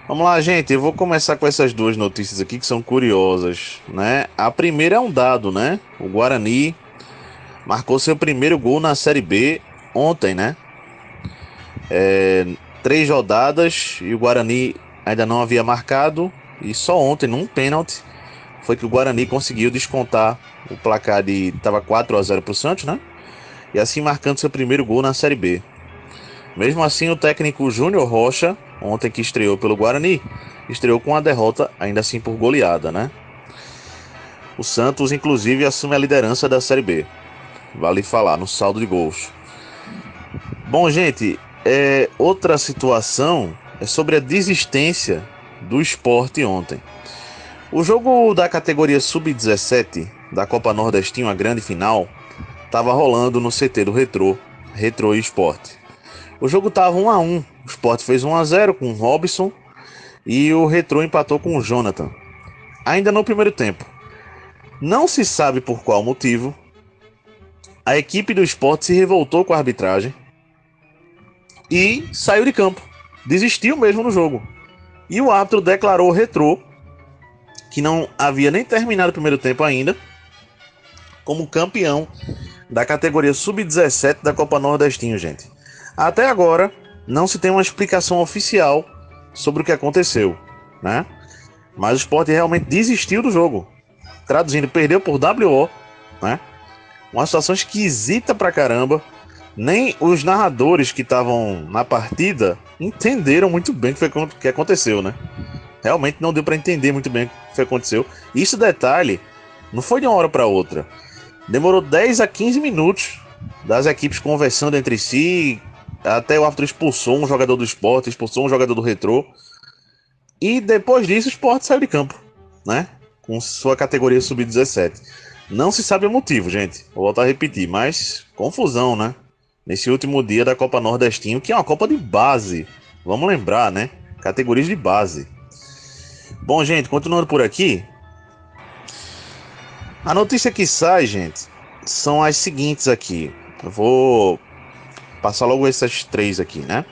Vamos lá, gente. Eu vou começar com essas duas notícias aqui que são curiosas, né? A primeira é um dado, né? O Guarani marcou seu primeiro gol na Série B ontem, né? 3 rodadas e o Guarani ainda não havia marcado. E só ontem, num pênalti, foi que o Guarani conseguiu descontar o placar de... Tava 4-0 pro Santos, né? E assim marcando seu primeiro gol na Série B. Mesmo assim, o técnico Júnior Rocha, ontem que estreou pelo Guarani, estreou com a derrota, ainda assim por goleada, né? O Santos, inclusive, assume a liderança da Série B. Vale falar, no saldo de gols. Bom, gente, outra situação é sobre a desistência do Sport ontem. O jogo da categoria Sub-17 da Copa Nordestinho, a grande final, estava rolando no CT do Retrô e Sport. O jogo estava 1-1. O Sport fez 1-0 com o Robson e o Retrô empatou com o Jonathan. Ainda no primeiro tempo. Não se sabe por qual motivo, a equipe do Sport se revoltou com a arbitragem e saiu de campo. Desistiu mesmo no jogo. E o árbitro declarou o Retrô, que não havia nem terminado o primeiro tempo ainda, como campeão da categoria Sub-17 da Copa Nordestinho, gente. Até agora, não se tem uma explicação oficial sobre o que aconteceu, né? Mas o Sport realmente desistiu do jogo. Traduzindo, perdeu por WO, né? Uma situação esquisita pra caramba. Nem os narradores que estavam na partida entenderam muito bem o que aconteceu, né? Realmente não deu pra entender muito bem o que aconteceu. Isso, detalhe, não foi de uma hora pra outra. Demorou 10 a 15 minutos das equipes conversando entre si. Até o árbitro expulsou um jogador do Sport, expulsou um jogador do Retrô. E depois disso o Sport saiu de campo, né? Com sua categoria Sub-17. Não se sabe o motivo, gente. Vou voltar a repetir, mas confusão, né? Nesse último dia da Copa Nordestinho, que é uma Copa de base. Vamos lembrar, né? Categorias de base. Bom, gente, continuando por aqui. A notícia que sai, gente, são as seguintes aqui. Eu vou passar logo essas três aqui, né?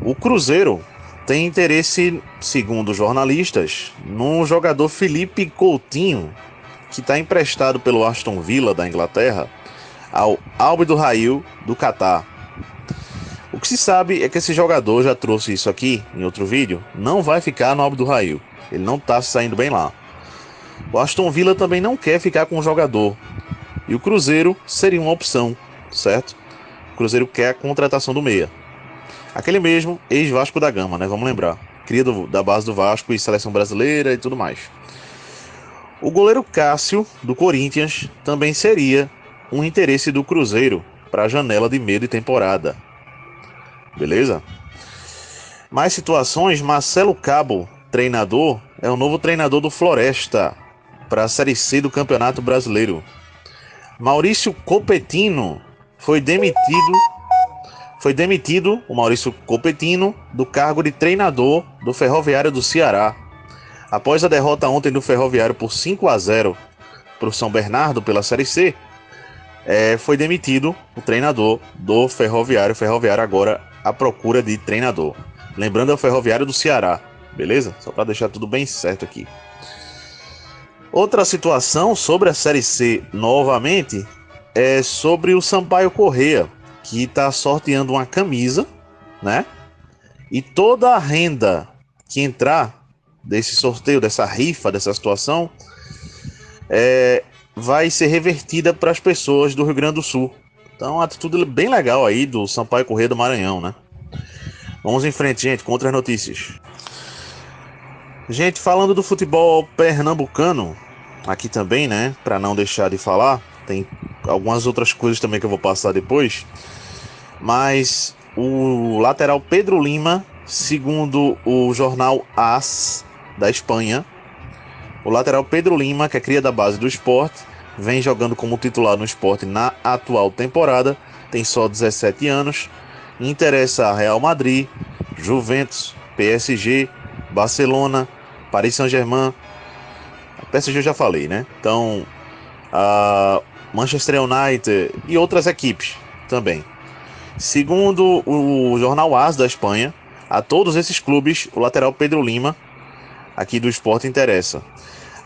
O Cruzeiro tem interesse, segundo jornalistas, no jogador Felipe Coutinho, que está emprestado pelo Aston Villa da Inglaterra ao Al Duhail do Catar. O que se sabe é que esse jogador, já trouxe isso aqui em outro vídeo, não vai ficar no Al Duhail. Ele não está saindo bem lá. O Aston Villa também não quer ficar com o jogador. E o Cruzeiro seria uma opção, certo? O Cruzeiro quer a contratação do meia. Aquele mesmo ex-Vasco da Gama, né? Vamos lembrar. Cria da base do Vasco e seleção brasileira e tudo mais. O goleiro Cássio, do Corinthians, também seria um interesse do Cruzeiro para a janela de meio de temporada. Beleza? Mais situações, Marcelo Cabo, treinador, é o novo treinador do Floresta para a Série C do Campeonato Brasileiro. Maurício Copetino foi demitido o Maurício Copetino do cargo de treinador do Ferroviário do Ceará. Após a derrota ontem do Ferroviário por 5-0 para o São Bernardo pela Série C, foi demitido o treinador do Ferroviário. O Ferroviário agora à procura de treinador. Lembrando, é o Ferroviário do Ceará, beleza? Só para deixar tudo bem certo aqui. Outra situação sobre a Série C novamente é sobre o Sampaio Corrêa, que está sorteando uma camisa, né? E toda a renda que entrar desse sorteio, dessa rifa, dessa situação, vai ser revertida para as pessoas do Rio Grande do Sul. Então, uma atitude bem legal aí do Sampaio Corrêa do Maranhão, né? Vamos em frente, gente, com outras notícias. Gente, falando do futebol pernambucano, aqui também, né? Para não deixar de falar, tem algumas outras coisas também que eu vou passar depois. Mas o lateral Pedro Lima, segundo o jornal AS da Espanha, o lateral Pedro Lima, que é cria da base do Sport, vem jogando como titular no Sport na atual temporada, tem só 17 anos, interessa a Real Madrid, Juventus, PSG, Barcelona, Paris Saint-Germain, a PSG eu já falei, né? Então, a Manchester United e outras equipes também. Segundo o jornal AS da Espanha, A todos esses clubes, o lateral Pedro Lima, aqui do Sport, interessa.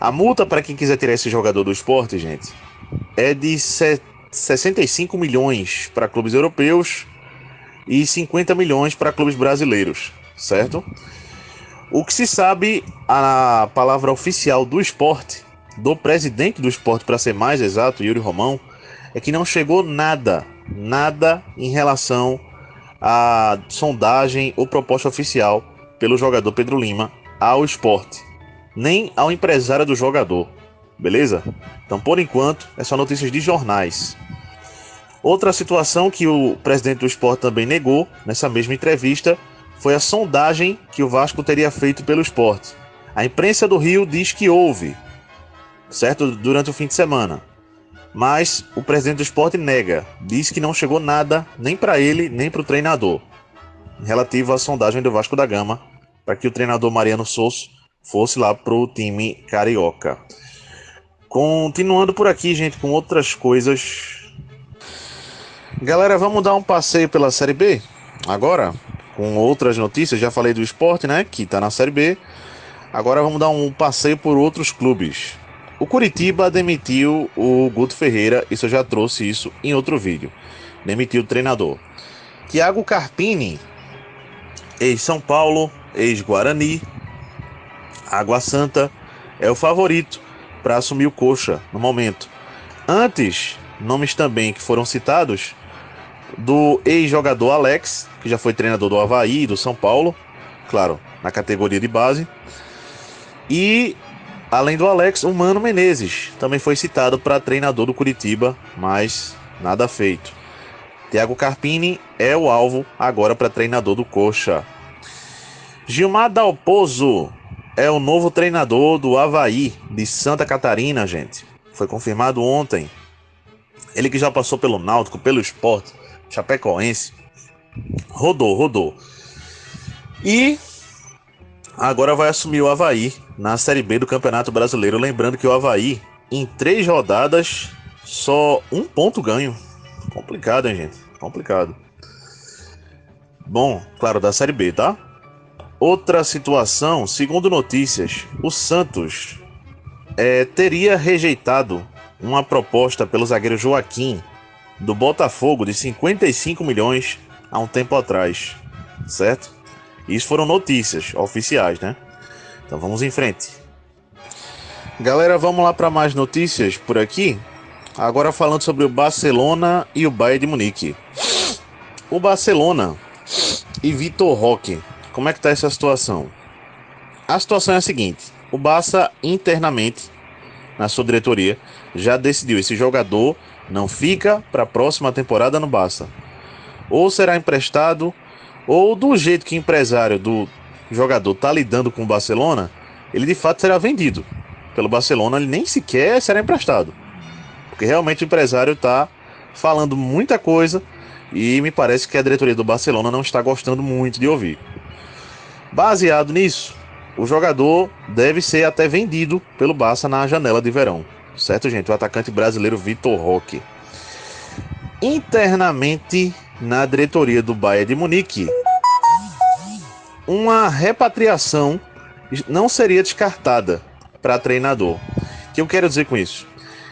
A multa para quem quiser tirar esse jogador do Sport, gente, é de 65 milhões para clubes europeus e 50 milhões para clubes brasileiros, certo? O que se sabe, a palavra oficial do Sport, do presidente do Sport, para ser mais exato, Yuri Romão, é que não chegou nada em relação à sondagem ou proposta oficial pelo jogador Pedro Lima ao Sport, nem ao empresário do jogador, beleza? Então, por enquanto, é só notícias de jornais. Outra situação que o presidente do Sport também negou nessa mesma entrevista foi a sondagem que o Vasco teria feito pelo Sport. A imprensa do Rio diz que houve, certo? Durante o fim de semana. Mas o presidente do Sport nega, diz que não chegou nada nem para ele, nem para o treinador, relativo à sondagem do Vasco da Gama, para que o treinador Mariano Souza fosse lá para o time carioca. Continuando por aqui, gente, com outras coisas. Galera, vamos dar um passeio pela Série B agora, com outras notícias. Já falei do Sport, né, que está na Série B. Agora vamos dar um passeio por outros clubes. O Curitiba demitiu o Guto Ferreira, isso eu já trouxe isso em outro vídeo. Demitiu o treinador. Thiago Carpini, ex-São Paulo, ex-Guarani, Água Santa, é o favorito para assumir o Coxa no momento. Antes, nomes também que foram citados, do ex-jogador Alex, que já foi treinador do Avaí e do São Paulo, claro, na categoria de base. E, além do Alex, o Mano Menezes também foi citado para treinador do Curitiba, mas nada feito. Thiago Carpini é o alvo agora para treinador do Coxa. Gilmar Dalpozo é o novo treinador do Avaí de Santa Catarina, gente. Foi confirmado ontem. Ele que já passou pelo Náutico, pelo Sport, Chapecoense. Rodou. E agora vai assumir o Avaí na Série B do Campeonato Brasileiro. Lembrando que o Avaí, em 3 rodadas, só 1 ponto ganho. Complicado, hein, gente? Complicado. Bom, claro, da Série B, tá? Outra situação, segundo notícias, o Santos teria rejeitado uma proposta pelo zagueiro Joaquim do Botafogo de 55 milhões há um tempo atrás, certo? Isso foram notícias oficiais, né? Então vamos em frente. Galera, vamos lá para mais notícias por aqui. Agora falando sobre o Barcelona e o Bayern de Munique. O Barcelona e Vitor Roque. Como é que tá essa situação? A situação é a seguinte: o Barça internamente, na sua diretoria, já decidiu, esse jogador não fica para a próxima temporada no Barça. Ou será emprestado, ou do jeito que o empresário do jogador tá lidando com o Barcelona, ele de fato será vendido pelo Barcelona, ele nem sequer será emprestado. Porque realmente o empresário tá falando muita coisa e me parece que a diretoria do Barcelona não está gostando muito de ouvir. Baseado nisso, o jogador deve ser até vendido pelo Barça na janela de verão. Certo, gente? O atacante brasileiro Vitor Roque. Internamente, na diretoria do Bayern de Munique, uma repatriação não seria descartada para treinador. O que eu quero dizer com isso?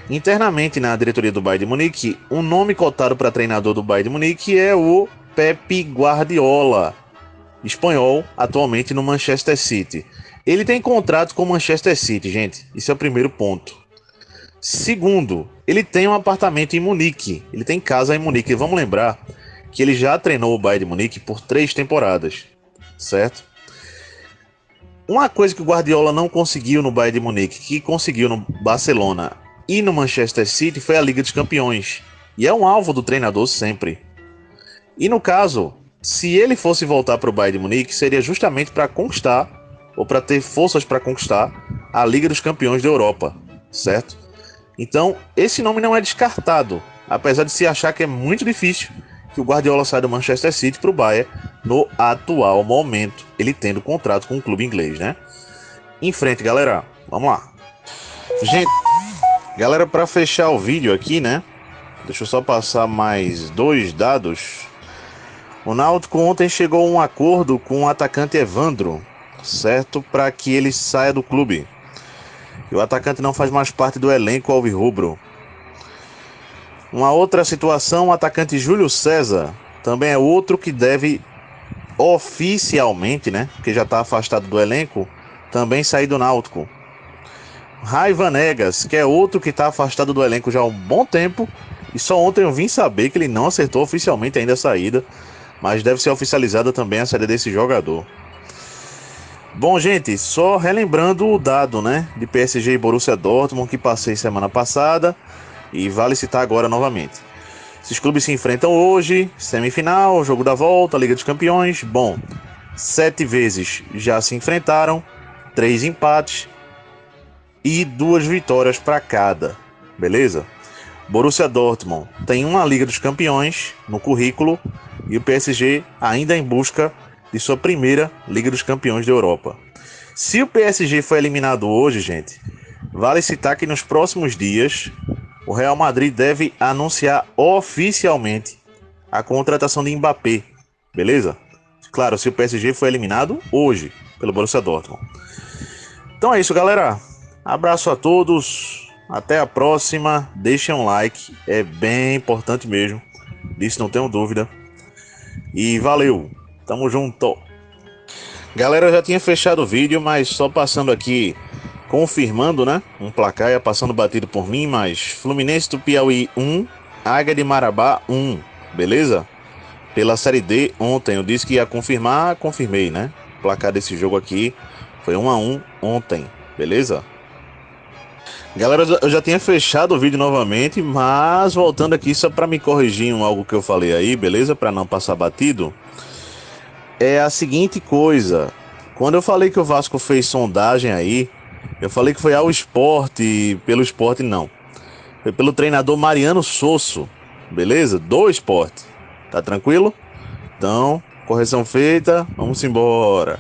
Internamente, na diretoria do Bayern de Munique, um nome cotado para treinador do Bayern de Munique é o Pep Guardiola, espanhol, atualmente no Manchester City. Ele tem contrato com o Manchester City, gente. Isso é o primeiro ponto. Segundo, ele tem um apartamento em Munique. Ele tem casa em Munique. E vamos lembrar que ele já treinou o Bayern de Munique por 3 temporadas, certo? Uma coisa que o Guardiola não conseguiu no Bayern de Munique, que conseguiu no Barcelona e no Manchester City, foi a Liga dos Campeões. E é um alvo do treinador sempre. E no caso, se ele fosse voltar para o Bayern de Munique, seria justamente para conquistar, ou para ter forças para conquistar, a Liga dos Campeões da Europa, certo? Então, esse nome não é descartado, apesar de se achar que é muito difícil que o Guardiola saia do Manchester City para o Bayern no atual momento, ele tendo contrato com um clube inglês, né? Em frente, galera, vamos lá. Gente, galera, para fechar o vídeo aqui, né? Deixa eu só passar mais 2 dados. O Náutico ontem chegou a um acordo com o atacante Evandro, certo? Para que ele saia do clube. E o atacante não faz mais parte do elenco alvirrubro. Uma outra situação, o atacante Júlio César também é outro que deve oficialmente, né? Porque já está afastado do elenco, também sair do Náutico. Raiva Negas, que é outro que está afastado do elenco já há um bom tempo. E só ontem eu vim saber que ele não acertou oficialmente ainda a saída. Mas deve ser oficializada também a saída desse jogador. Bom, gente, só relembrando o dado, né, de PSG e Borussia Dortmund que passei semana passada e vale citar agora novamente. Esses clubes se enfrentam hoje, semifinal, jogo da volta, Liga dos Campeões. Bom, 7 vezes já se enfrentaram, 3 empates e 2 vitórias para cada, beleza? Borussia Dortmund tem uma Liga dos Campeões no currículo e o PSG ainda em busca de sua primeira Liga dos Campeões da Europa. Se o PSG for eliminado hoje, gente, vale citar que nos próximos dias o Real Madrid deve anunciar oficialmente a contratação de Mbappé, beleza? Claro, se o PSG for eliminado hoje pelo Borussia Dortmund. Então é isso, galera. Abraço a todos. Até a próxima. Deixem um like, é bem importante mesmo. Disso não tenho dúvida. E valeu. Tamo junto. Galera, eu já tinha fechado o vídeo, mas só passando aqui, confirmando, né? Um placar, ia passando batido por mim, mas Fluminense do Piauí 1, Águia de Marabá 1, beleza? Pela Série D ontem, eu disse que ia confirmar, confirmei, né? O placar desse jogo aqui foi 1-1 ontem, beleza? Galera, eu já tinha fechado o vídeo novamente, mas voltando aqui só para me corrigir em algo que eu falei aí, beleza? Para não passar batido. É a seguinte coisa, quando eu falei que o Vasco fez sondagem aí, eu falei que foi ao Sport, pelo Sport não. Foi pelo treinador Mariano Sosso, beleza? Do Sport. Tá tranquilo? Então, correção feita, vamos embora.